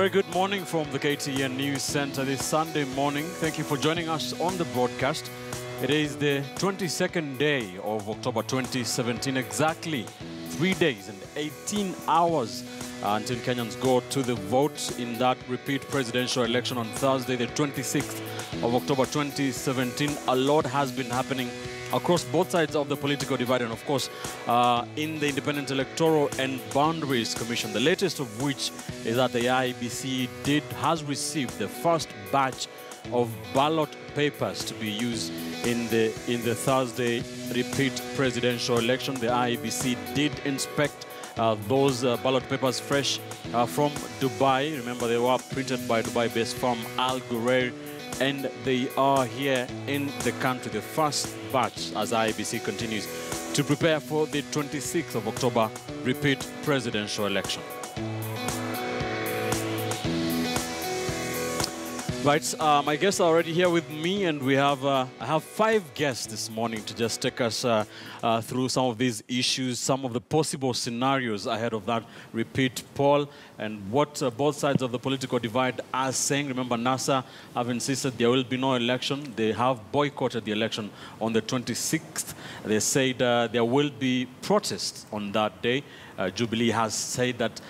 Very good morning from the KTN News Center this Sunday morning. Thank you for joining us on the broadcast. It is the 22nd day of October 2017, exactly 3 days and 18 hours until Kenyans go to the vote in that repeat presidential election on Thursday, the 26th of October 2017. A lot has been happening across both sides of the political divide, and of course in the Independent Electoral and Boundaries Commission, the latest of which is that the IEBC has received the first batch of ballot papers to be used in the Thursday repeat presidential election. The IEBC did inspect those ballot papers fresh from Dubai. Remember, they were printed by Dubai-based firm Al Ghurair, and they are here in the country, the first batch, as IEBC continues to prepare for the 26th of October repeat presidential election. Right, my guests are already here with me, and I have 5 guests this morning to just take us through some of these issues, some of the possible scenarios ahead of that repeat poll, and what both sides of the political divide are saying. Remember, NASA have insisted there will be no election. They have boycotted the election on the 26th. They said there will be protests on that day. Jubilee has said that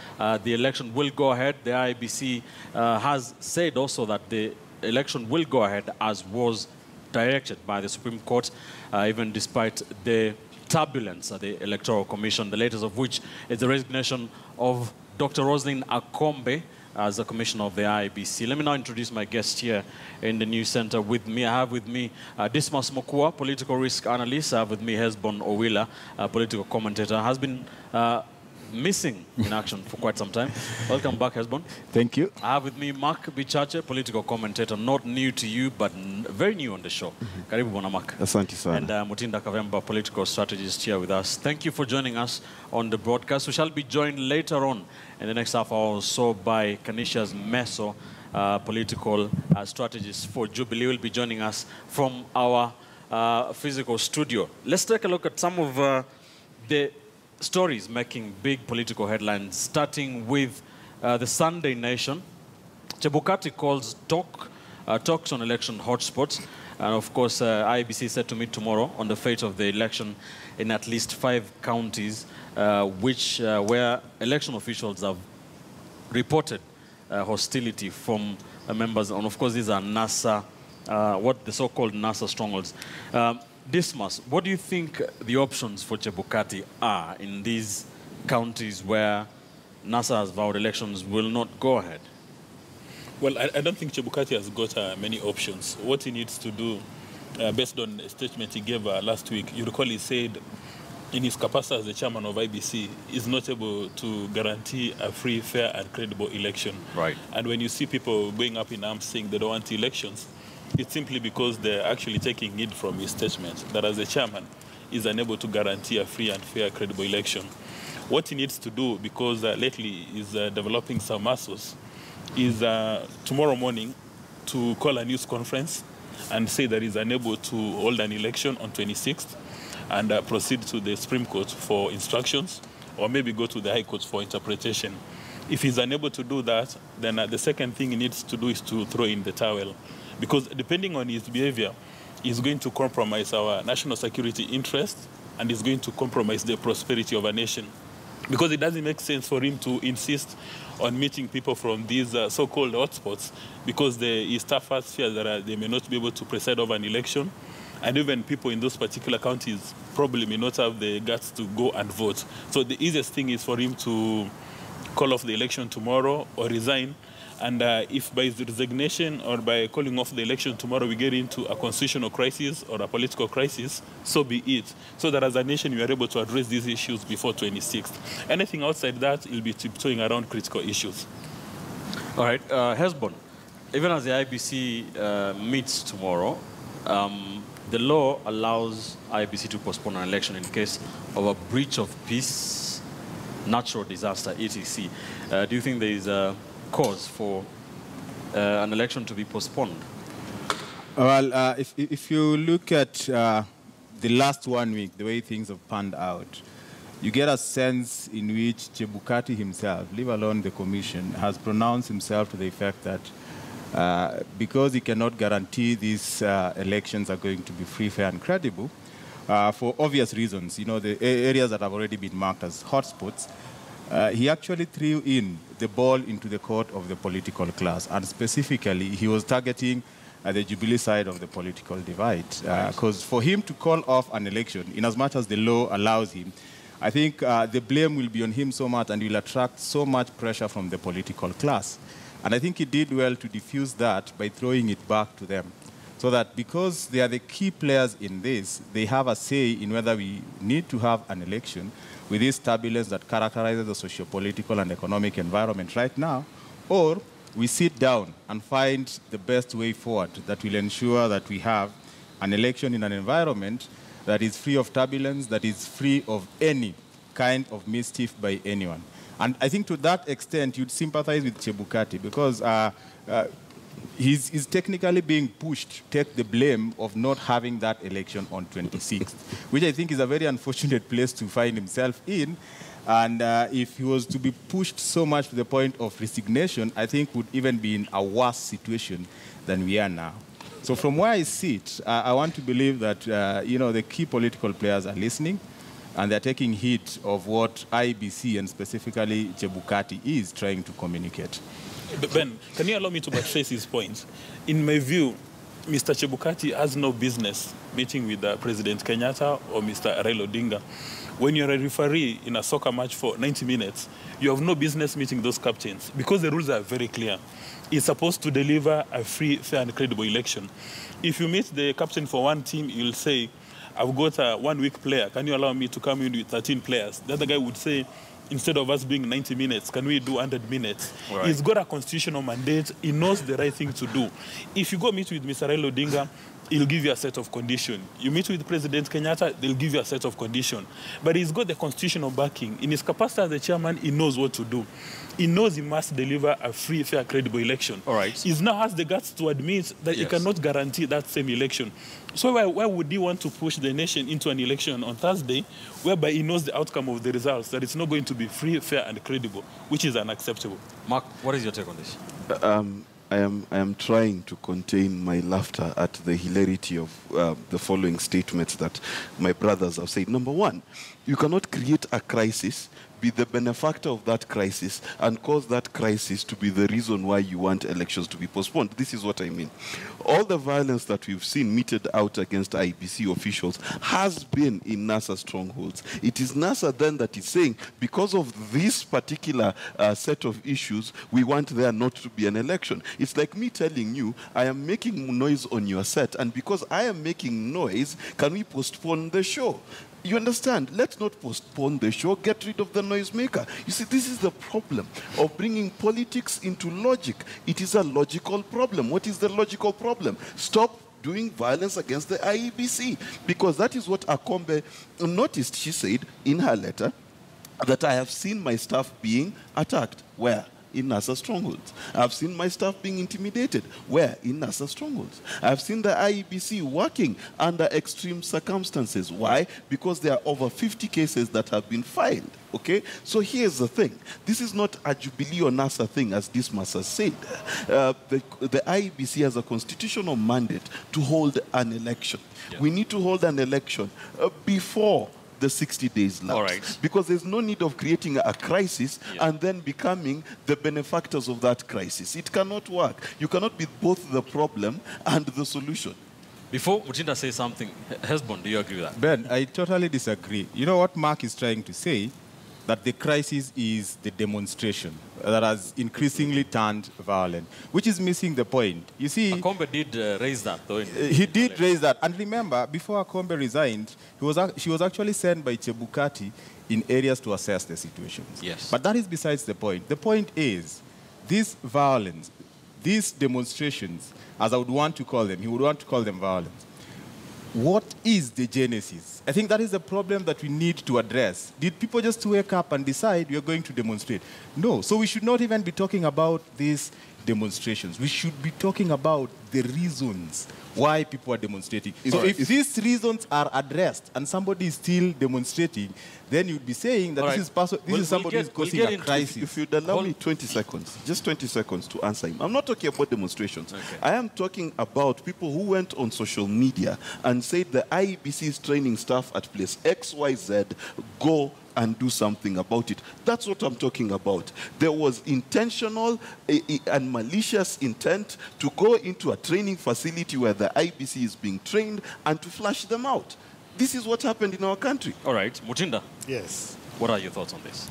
the election will go ahead. The IEBC has said also that the election will go ahead as was directed by the Supreme Court, even despite the turbulence at the Electoral Commission, the latest of which is the resignation of Dr. Roslyn Akombe as the commissioner of the IEBC. Let me now introduce my guest here in the news center with me. I have with me Dismas Mokua, political risk analyst. I have with me Hesbon Owila, political commentator. Has been missing in action for quite some time. Welcome back, Hesbon. Thank you. I have with me Mark Bichache, political commentator, not new to you, but very new on the show. Karibu Bwana Mark. Asante sana. And Mutinda Kavemba, political strategist, here with us. Thank you for joining us on the broadcast. We shall be joined later on in the next half hour or so by Kanisha's Meso, political strategist for Jubilee. Will be joining us from our physical studio. Let's take a look at some of the stories making big political headlines, starting with the Sunday Nation. Chebukati calls talks on election hotspots. And of course, IEBC is set to meet tomorrow on the fate of the election in at least 5 counties, where election officials have reported hostility from members. And of course, these are NASA, what the so-called NASA strongholds. Dismas, what do you think the options for Chebukati are in these counties where NASA has vowed elections will not go ahead? Well, I don't think Chebukati has got many options. What he needs to do, based on a statement he gave last week, you recall he said in his capacity as the chairman of IBC, is not able to guarantee a free, fair, and credible election. Right. And when you see people going up in arms saying they don't want elections, it's simply because they're actually taking it from his statement that as a chairman, is unable to guarantee a free and fair, credible election. What he needs to do, because lately he's developing some muscles, is tomorrow morning to call a news conference and say that he's unable to hold an election on 26th and proceed to the Supreme Court for instructions, or maybe go to the High Court for interpretation. If he's unable to do that, then the second thing he needs to do is to throw in the towel. Because depending on his behavior, he's going to compromise our national security interest, and he's going to compromise the prosperity of a nation. Because it doesn't make sense for him to insist on meeting people from these so-called hotspots, because his staffers fear that they may not be able to preside over an election, and even people in those particular counties probably may not have the guts to go and vote. So the easiest thing is for him to call off the election tomorrow or resign. And if by his resignation or by calling off the election tomorrow we get into a constitutional crisis or a political crisis, so be it. So that as a nation we are able to address these issues before 26th. Anything outside that, he'll be tiptoeing around critical issues. All right, Hesbon, even as the IEBC meets tomorrow, the law allows IEBC to postpone an election in case of a breach of peace, natural disaster, etc. Do you think there is a cause for an election to be postponed? Well, if you look at the last 1 week, the way things have panned out, you get a sense in which Chebukati himself, leave alone the commission, has pronounced himself to the effect that because he cannot guarantee these elections are going to be free, fair, and credible, for obvious reasons, you know, the areas that have already been marked as hotspots, he actually threw in the ball into the court of the political class, and specifically, he was targeting the Jubilee side of the political divide. Because for him to call off an election, in as much as the law allows him, I think the blame will be on him so much and will attract so much pressure from the political class. And I think he did well to diffuse that by throwing it back to them. So that because they are the key players in this, they have a say in whether we need to have an election with this turbulence that characterizes the socio-political and economic environment right now, or we sit down and find the best way forward that will ensure that we have an election in an environment that is free of turbulence, that is free of any kind of mischief by anyone. And I think to that extent, you'd sympathize with Chebukati because he's technically being pushed to take the blame of not having that election on 26th, which I think is a very unfortunate place to find himself in. And if he was to be pushed so much to the point of resignation, I think would even be in a worse situation than we are now. So from where I sit, I want to believe that, you know, the key political players are listening and they're taking heed of what IBC and specifically Chebukati is trying to communicate. Ben, can you allow me to buttress his point? In my view, Mr. Chebukati has no business meeting with President Kenyatta or Mr. Raila Odinga. When you're a referee in a soccer match for 90 minutes, you have no business meeting those captains because the rules are very clear. It's supposed to deliver a free, fair, and credible election. If you meet the captain for one team, you'll say, I've got a one-week player. Can you allow me to come in with 13 players? The other guy would say, instead of us being 90 minutes, can we do 100 minutes? Right. He's got a constitutional mandate. He knows the right thing to do. If you go meet with Mr. Raila Odinga, he'll give you a set of conditions. You meet with President Kenyatta, they'll give you a set of conditions. But he's got the constitutional backing. In his capacity as the chairman, he knows what to do. He knows he must deliver a free, fair, credible election. All right. He now has the guts to admit that he cannot guarantee that same election. So why would he want to push the nation into an election on Thursday, whereby he knows the outcome of the results, that it's not going to be free, fair, and credible, which is unacceptable? Mark, what is your take on this? I am trying to contain my laughter at the hilarity of the following statements that my brothers have said. Number one, you cannot create a crisis, be the benefactor of that crisis, and cause that crisis to be the reason why you want elections to be postponed. This is what I mean. All the violence that we've seen meted out against IBC officials has been in NASA strongholds. It is NASA then that is saying, because of this particular set of issues, we want there not to be an election. It's like me telling you, I am making noise on your set, and because I am making noise, can we postpone the show? You understand? Let's not postpone the show. Get rid of the noisemaker. You see, this is the problem of bringing politics into logic. It is a logical problem. What is the logical problem? Stop doing violence against the IEBC. Because that is what Akombe noticed. She said in her letter that I have seen my staff being attacked. Where? In NASA strongholds. I've seen my staff being intimidated. Where? In NASA strongholds. I've seen the IEBC working under extreme circumstances. Why? Because there are over 50 cases that have been filed. Okay? So here's the thing. This is not a Jubilee or NASA thing, as Dismas has said. The IEBC has a constitutional mandate to hold an election. Yeah. We need to hold an election before the 60 days lapse. All right. Because there's no need of creating a crisis and then becoming the benefactors of that crisis. It cannot work. You cannot be both the problem and the solution. Before Mutinda says something, Hesbon, do you agree with that? Ben, I totally disagree. You know what Mark is trying to say? That the crisis is the demonstration that has increasingly turned violent, which is missing the point. You see, Akombe did raise that, though. He did raise that. And remember, before Akombe resigned, she was actually sent by Chebukati in areas to assess the situations. Yes. But that is besides the point. The point is, this violence, these demonstrations, as I would want to call them, he would want to call them violence. What is the genesis? I think that is the problem that we need to address. Did people just wake up and decide we are going to demonstrate? No. So we should not even be talking about these demonstrations. We should be talking about the reasons why people are demonstrating. So Right. if these reasons are addressed and somebody is still demonstrating, then you'd be saying that All this right. is somebody who's causing a crisis. If you'd allow me 20 seconds, just 20 seconds to answer him. I'm not talking about demonstrations. Okay. I am talking about people who went on social media and said the IEBC is training staff at place XYZ, go and do something about it. That's what I'm talking about. There was intentional and malicious intent to go into a training facility where the IBC is being trained and to flush them out. This is what happened in our country. All right, Mutinda, Yes. what are your thoughts on this?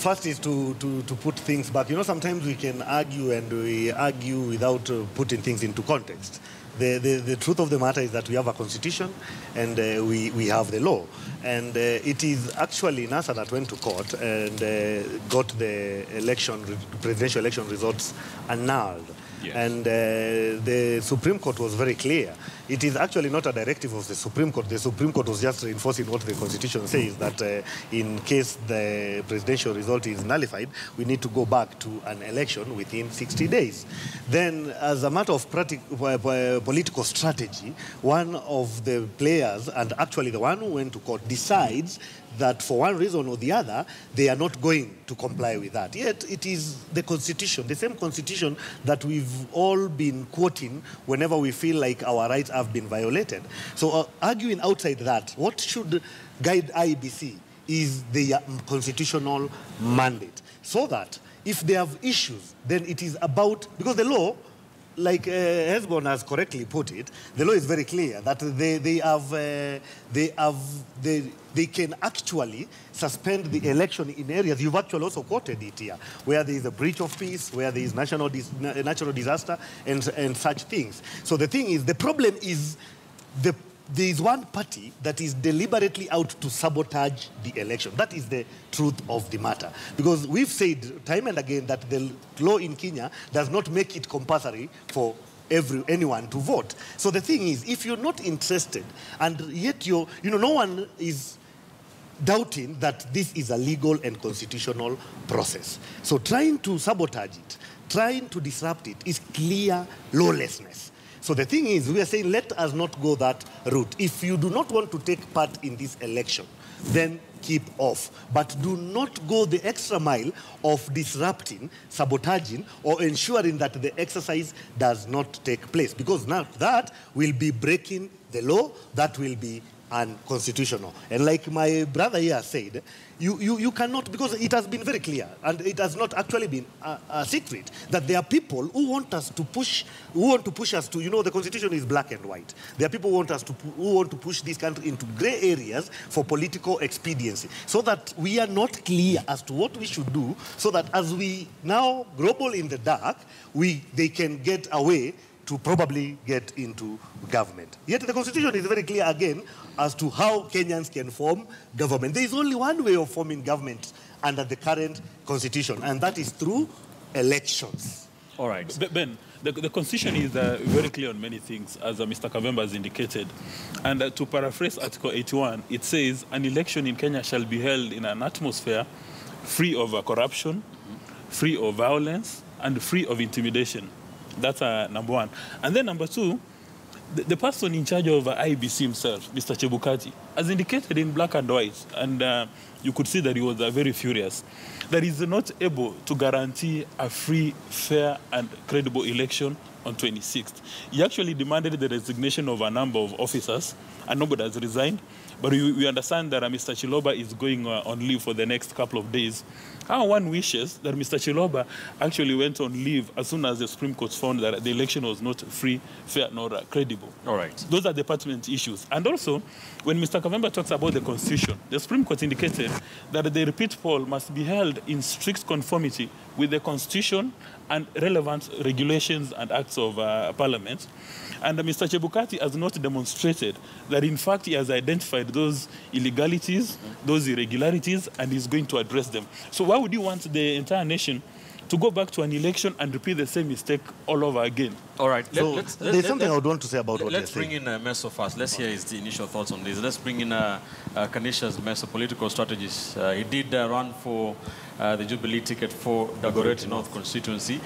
First is to put things back. You know, sometimes we can argue and we argue without putting things into context. The truth of the matter is that we have a constitution and we have the law. And it is actually NASA that went to court and got the presidential election results annulled. Yes. And the Supreme Court was very clear. It is actually not a directive of the Supreme Court. The Supreme Court was just reinforcing what the Constitution says, that in case the presidential result is nullified, we need to go back to an election within 60 days. Then, as a matter of political strategy, one of the players, and actually the one who went to court, decides that for one reason or the other, they are not going to comply with that. Yet it is the Constitution, the same Constitution that we've all been quoting whenever we feel like our rights have been violated. So arguing outside that, what should guide IEBC is the constitutional mandate. So that if they have issues, then it is about, because the law, like Hezbollah has correctly put it, the law is very clear that they can actually suspend the election in areas. You've actually also quoted it here, where there is a breach of peace, where there is natural disaster, and such things. So the thing is, the problem is there is one party that is deliberately out to sabotage the election. That is the truth of the matter. Because we've said time and again that the law in Kenya does not make it compulsory for anyone to vote. So the thing is, if you're not interested, and yet no one is doubting that this is a legal and constitutional process. So trying to sabotage it, trying to disrupt it is clear lawlessness. So the thing is, we are saying, let us not go that route. If you do not want to take part in this election, then keep off. But do not go the extra mile of disrupting, sabotaging, or ensuring that the exercise does not take place. Because now that will be breaking the law, that will be unconstitutional. And like my brother here said, you cannot, because it has been very clear, and it has not actually been a secret, that there are people who want us to push, us to, the Constitution is black and white. There are people who want to push this country into gray areas for political expediency, so that we are not clear as to what we should do, so that as we now grovel in the dark, they can get away to probably get into government. Yet the Constitution is very clear again as to how Kenyans can form government. There is only one way of forming government under the current Constitution, and that is through elections. All right. Ben, the Constitution is very clear on many things, as Mr. Kavemba has indicated. And to paraphrase Article 81, it says, an election in Kenya shall be held in an atmosphere free of corruption, free of violence, and free of intimidation. That's number one. And then number two, the person in charge of IBC himself, Mr. Chebukati, has indicated in black and white, and you could see that he was very furious, that he's not able to guarantee a free, fair, and credible election on 26th. He actually demanded the resignation of a number of officers, and nobody has resigned. But we understand that Mr. Chiloba is going on leave for the next couple of days. How one wishes that Mr. Chiloba actually went on leave as soon as the Supreme Court found that the election was not free, fair, nor credible. All right. Those are the pertinent issues. And also, when Mr. Kavemba talks about the Constitution, the Supreme Court indicated that the repeat poll must be held in strict conformity with the Constitution and relevant regulations and acts of Parliament. And Mr. Chebukati has not demonstrated that, in fact, he has identified those illegalities, those irregularities, and is going to address them. So why would you want the entire nation to go back to an election and repeat the same mistake all over again. All right. There's something I would want to say about what you're Let's saying. bring in Meso first. Let's hear his initial thoughts on this. Let's bring in Kanisha's Meso, political strategist. He did run for the Jubilee ticket for Dagoretti North constituency.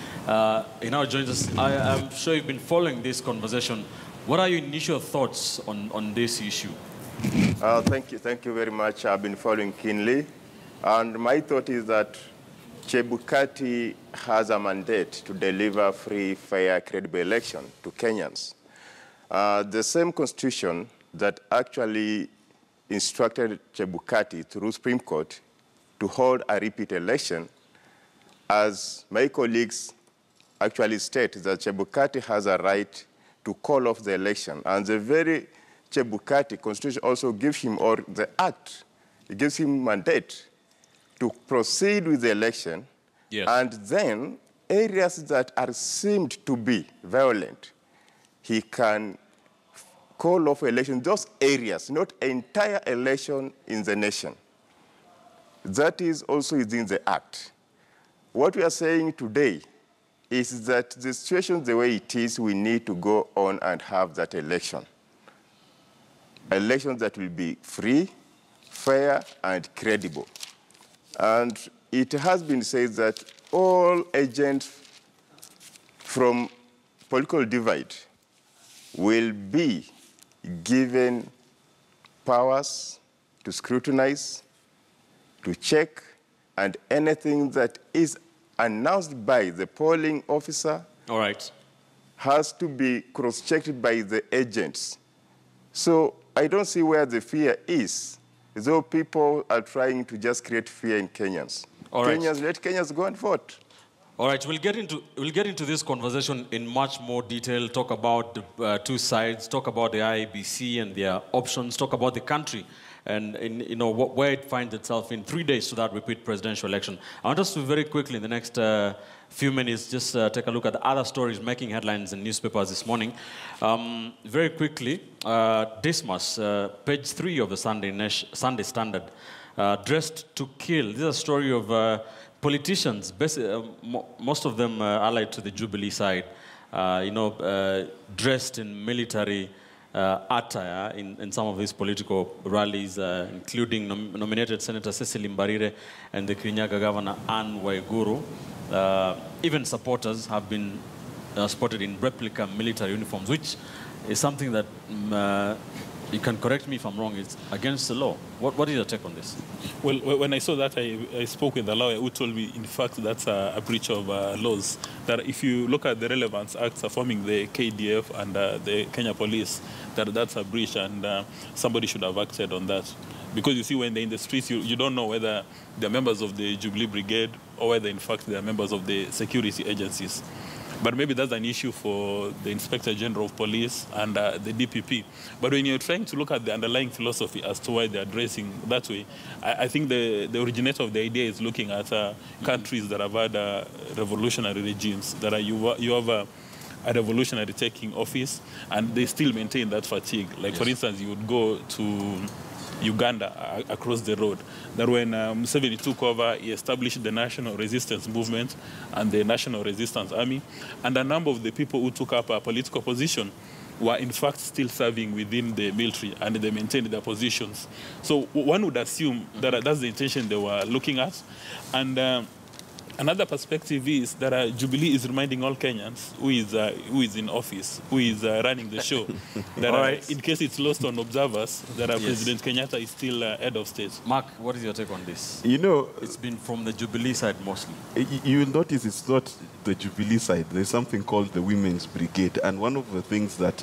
He now joins us. I'm sure you've been following this conversation. What are your initial thoughts on this issue? Thank you very much. I've been following keenly. And my thought is that Chebukati has a mandate to deliver free, fair, credible election to Kenyans. The same constitution that actually instructed Chebukati through Supreme Court to hold a repeat election, as my colleagues actually state, that Chebukati has a right to call off the election. And the very Chebukati constitution also gives him, or the act, it gives him mandate to proceed with the election, yes. And then areas that are seemed to be violent, he can call off election, those areas, not entire election in the nation. That is also within the act. What we are saying today is that the situation the way it is, we need to go on and have that election. Elections that will be free, fair, and credible. And it has been said that all agents from political divide will be given powers to scrutinize, to check, and anything that is announced by the polling officer has to be cross-checked by the agents. So I don't see where the fear is, though people are trying to just create fear in Kenyans. Let Kenyans go and vote. All right, we'll get into this conversation in much more detail, talk about the two sides, talk about the IEBC and their options, talk about the country and where it finds itself in 3 days to that repeat presidential election. I want us to very quickly in the next few minutes just take a look at the other stories making headlines in newspapers this morning. Very quickly, Dismas, page 3 of the Sunday Standard, dressed to kill. This is a story of politicians, most of them allied to the Jubilee side, dressed in military attire in some of these political rallies, including nominated Senator Cecily Mbarire and the Kirinyaga Governor Anne Waiguru. Even supporters have been spotted in replica military uniforms, which is something that, you can correct me if I'm wrong, it's against the law. What is your take on this? Well, when I saw that, I spoke with the lawyer who told me, in fact, that's a breach of laws. That if you look at the relevance acts forming the KDF and the Kenya Police, that's a breach, and somebody should have acted on that. Because you see, when they're in the streets, you don't know whether they're members of the Jubilee Brigade or whether, in fact, they're members of the security agencies. But maybe that's an issue for the Inspector General of Police and the DPP. But when you're trying to look at the underlying philosophy as to why they're dressing that way, I think the originator of the idea is looking at countries that have had revolutionary regimes, that you have a revolutionary taking office, and they still maintain that fatigue. Like, for instance, you would go to Uganda across the road, that when Museveni took over, he established the National Resistance Movement and the National Resistance Army, and a number of the people who took up a political position were in fact still serving within the military, and they maintained their positions. So one would assume that that's the intention they were looking at. And another perspective is that Jubilee is reminding all Kenyans who is in office, who is running the show, that in case it's lost on observers, that President Kenyatta is still head of state. Mark, what is your take on this? It's been from the Jubilee side mostly. You will notice it's not the Jubilee side. There's something called the Women's Brigade, and one of the things that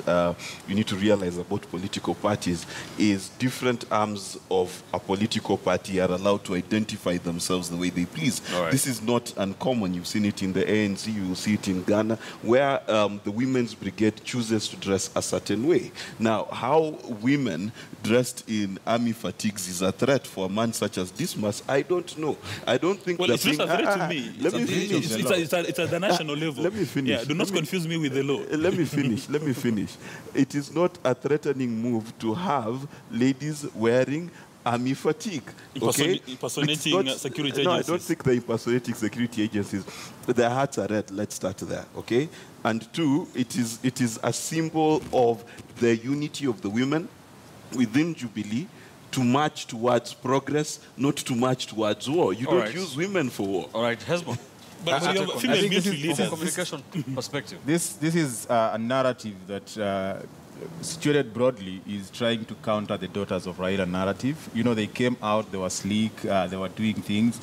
you need to realize about political parties is different arms of a political party are allowed to identify themselves the way they please. This is not uncommon. You've seen it in the ANC, you will see it in Ghana, where the Women's Brigade chooses to dress a certain way. Now, how women dressed in army fatigues is a threat for a man such as Dismas, I don't know. I don't think it's not a threat to me. Let me finish. It's at the national level. Let me finish. Yeah, do not confuse me with the law. Let me finish. It is not a threatening move to have ladies wearing army fatigue. Okay? Impersonating security no, agencies. I don't think they're impersonating security agencies. Their hearts are red. Let's start there. Okay? And two, it is a symbol of the unity of the women within Jubilee to march towards progress, not to march towards war. You don't use women for war. All right, Hezbollah. But you have female military From a leaders. communication perspective. This is a narrative that, situated broadly, is trying to counter the daughters of Raila narrative. You know, they came out, they were sleek, they were doing things,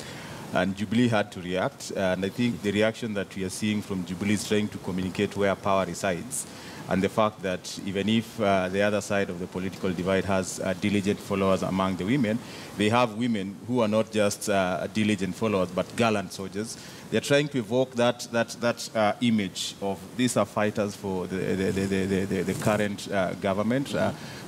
and Jubilee had to react. And I think the reaction that we are seeing from Jubilee is trying to communicate where power resides, and the fact that even if the other side of the political divide has diligent followers among the women, they have women who are not just diligent followers, but gallant soldiers. They're trying to evoke that image of these are fighters for the current government,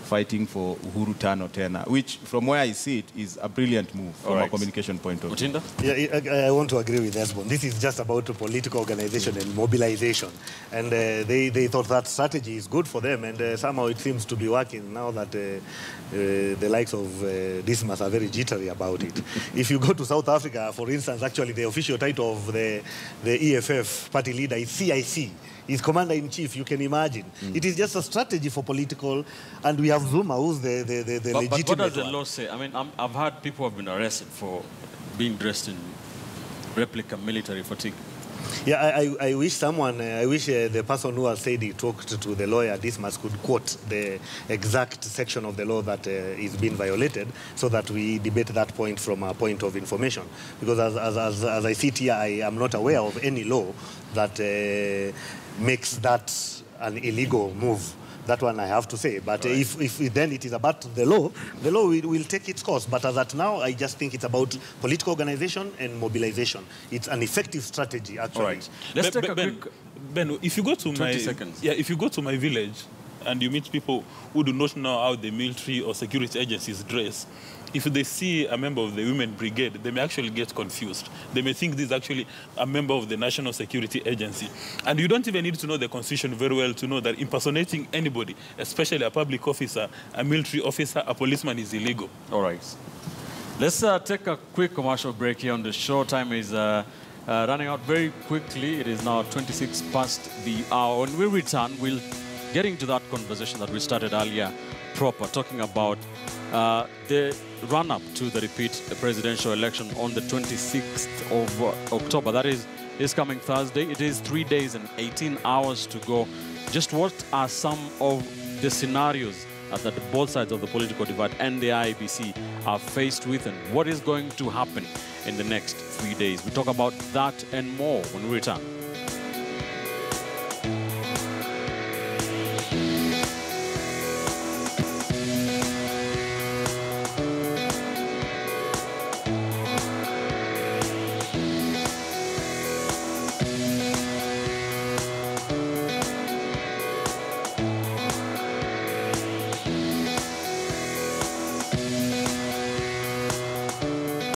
fighting for Uhuru Tano Tena, which, from where I see it, is a brilliant move from a communication point of view. Yeah, I want to agree with Esbon. This is just about political organization and mobilization. And they thought that strategy is good for them, and somehow it seems to be working now that the likes of Dismas are very jittery about it. If you go to South Africa, for instance, actually the official title of the EFF party leader is CIC. He's commander-in-chief, you can imagine. It is just a strategy for political, and we have Zuma, who's the legitimate But what does the one. law say? I mean, I've heard people have been arrested for being dressed in replica military fatigue. Yeah, I wish someone, I wish the person who has said he talked to the lawyer, Dismas, could quote the exact section of the law that is being violated, so that we debate that point from a point of information. Because as I sit here, I am not aware of any law that makes that an illegal move. That one I have to say. But if then it is about the law will take its course. But as at now, I just think it's about political organization and mobilization. It's an effective strategy, actually. All right. Let's take a quick... Ben, if you go to 20 seconds. Yeah, if you go to my village and you meet people who do not know how the military or security agencies dress, if they see a member of the women brigade, they may actually get confused. They may think this is actually a member of the National Security Agency. And you don't even need to know the Constitution very well to know that impersonating anybody, especially a public officer, a military officer, a policeman, is illegal. All right. Let's take a quick commercial break here on the show. Time is running out very quickly. It is now 26 past the hour. When we return, we'll get into that conversation that we started earlier proper, talking about the run-up to the repeat presidential election on the 26th of October. That is this coming Thursday. It is 3 days and 18 hours to go. Just what are some of the scenarios that both sides of the political divide and the IEBC are faced with, and what is going to happen in the next 3 days? We talk about that and more when we return.